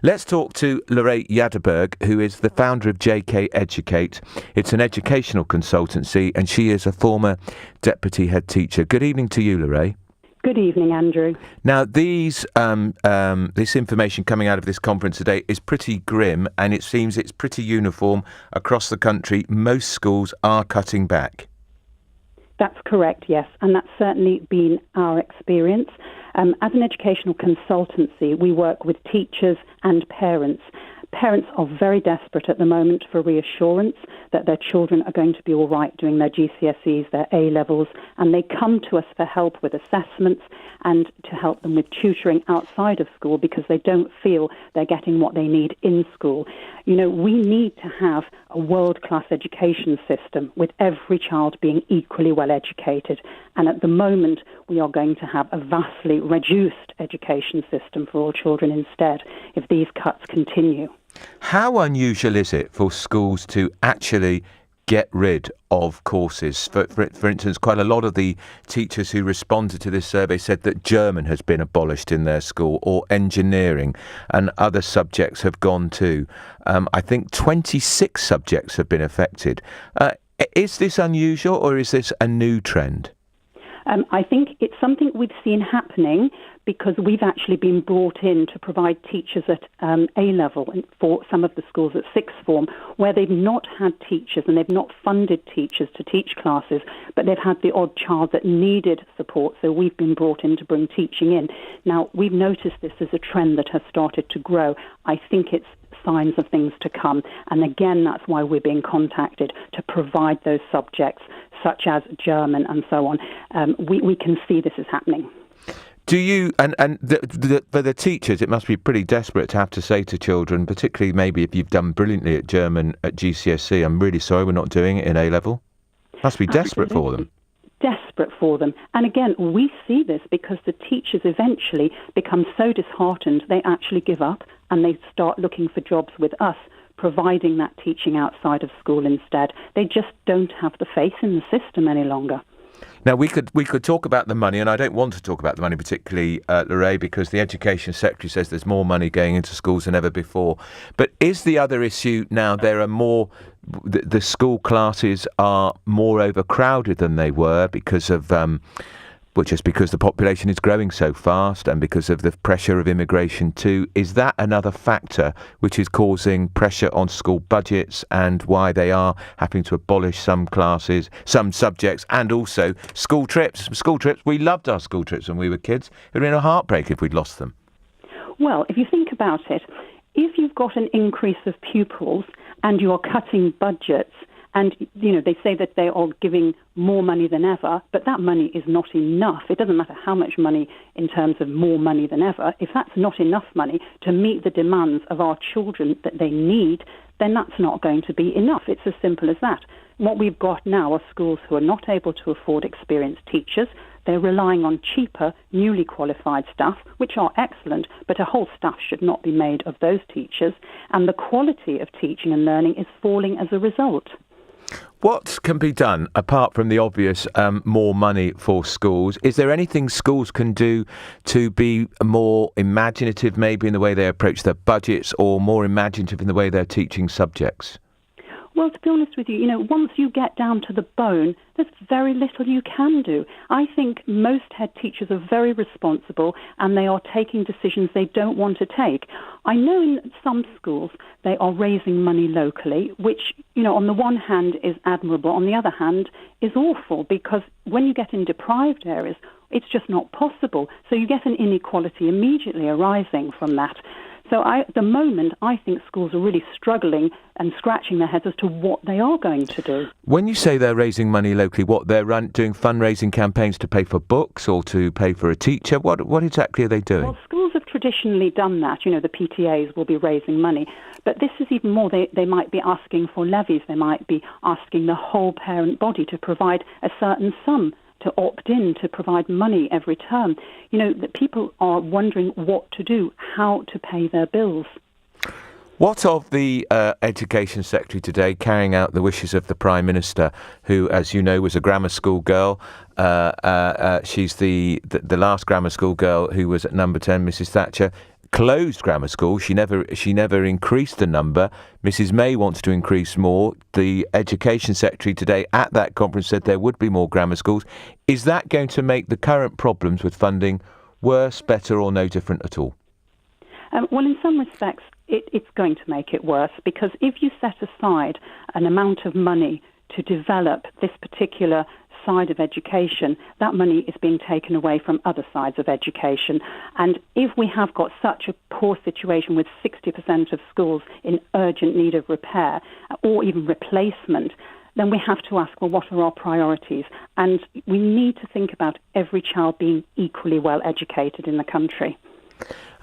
Let's talk to Lorrae Yaderberg, who is the founder of JK Educate. It's an educational consultancy, and she is a former deputy head teacher. Good evening to you, Lorrae. Good evening, Andrew. Now, this information coming out of this conference today is pretty grim, and it seems it's pretty uniform across the country. Most schools are cutting back. That's correct, yes, and that's certainly been our experience. As an educational consultancy, we work with teachers and parents. Parents are very desperate at the moment for reassurance that their children are going to be all right doing their GCSEs, their A-levels, and they come to us for help with assessments and to help them with tutoring outside of school because they don't feel they're getting what they need in school. You know, we need to have a world-class education system with every child being equally well educated. And at the moment, we are going to have a vastly reduced education system for all children instead if these cuts continue. How unusual is it for schools to actually get rid of courses? For instance, quite a lot of the teachers who responded to this survey said that German has been abolished in their school, or engineering, and other subjects have gone too. I think 26 subjects have been affected. Is this unusual, or is this a new trend? I think it's something we've seen happening because we've actually been brought in to provide teachers at A-level for some of the schools at sixth form where they've not had teachers and they've not funded teachers to teach classes, but they've had the odd child that needed support, so we've been brought in to bring teaching in. Now, we've noticed this as a trend that has started to grow. I think it's signs of things to come, and again, that's why we're being contacted to provide those subjects such as German and so on. We can see this is happening. Do you, for the teachers, it must be pretty desperate to have to say to children, particularly maybe if you've done brilliantly at German at GCSE, I'm really sorry we're not doing it in A-level? Must be desperate for them. Desperate for them. And again, we see this because the teachers eventually become so disheartened they actually give up and they start looking for jobs with us, providing that teaching outside of school instead. They just don't have the faith in the system any longer. Now, we could talk about the money, and I don't want to talk about the money particularly, Lorrae, because the Education Secretary says there's more money going into schools than ever before. But is the other issue now there are more, the school classes are more overcrowded than they were because of, just because the population is growing so fast and because of the pressure of immigration too? Is that another factor which is causing pressure on school budgets and why they are having to abolish some classes, some subjects, and also school trips? We loved our school trips when we were kids. It would have been a heartbreak if we'd lost them. Well, if you think about it, if you've got an increase of pupils and you're cutting budgets, and, you know, they say that they are giving more money than ever, but that money is not enough. It doesn't matter how much money in terms of more money than ever. If that's not enough money to meet the demands of our children that they need, then that's not going to be enough. It's as simple as that. What we've got now are schools who are not able to afford experienced teachers. They're relying on cheaper, newly qualified staff, which are excellent, but a whole staff should not be made of those teachers. And the quality of teaching and learning is falling as a result. What can be done, apart from the obvious more money for schools? Is there anything schools can do to be more imaginative, maybe in the way they approach their budgets, or more imaginative in the way they're teaching subjects? Well, to be honest with you, you know, once you get down to the bone, there's very little you can do. I think most head teachers are very responsible and they are taking decisions they don't want to take. I know in some schools they are raising money locally, which, you know, on the one hand is admirable, on the other hand is awful, because when you get in deprived areas, it's just not possible. So you get an inequality immediately arising from that. So at the moment, I think schools are really struggling and scratching their heads as to what they are going to do. When you say they're raising money locally, what, they're doing fundraising campaigns to pay for books or to pay for a teacher? What exactly are they doing? Well, schools have traditionally done that. You know, the PTAs will be raising money. But this is even more. They might be asking for levies. They might be asking the whole parent body to provide a certain sum, to opt in to provide money every term. You know, that people are wondering what to do, how to pay their bills. What of the Education Secretary today carrying out the wishes of the Prime Minister, who, as you know, was a grammar school girl? She's the last grammar school girl who was at number 10, Mrs Thatcher, closed grammar schools. She never increased the number. Mrs May wants to increase more. The Education Secretary today at that conference said there would be more grammar schools. Is that going to make the current problems with funding worse, better, or no different at all? Well, in some respects, it's going to make it worse, because if you set aside an amount of money to develop this particular side of education, that money is being taken away from other sides of education. And if we have got such a poor situation with 60% of schools in urgent need of repair or even replacement, then we have to ask, well, what are our priorities? And we need to think about every child being equally well educated in the country.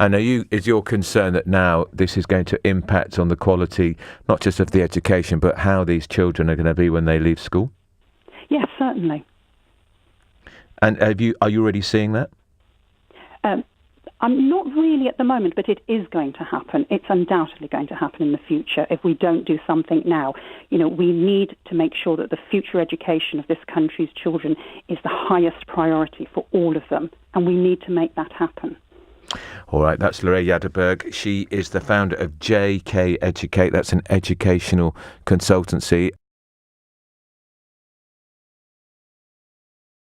And is your concern that now this is going to impact on the quality, not just of the education, but how these children are going to be when they leave school? Yes, certainly. And are you already seeing that? I'm not really at the moment, but it is going to happen. It's undoubtedly going to happen in the future if we don't do something now. We need to make sure that the future education of this country's children is the highest priority for all of them, and we need to make that happen. All right, that's Lorrae Yaderberg. She is the founder of JK Educate. That's an educational consultancy.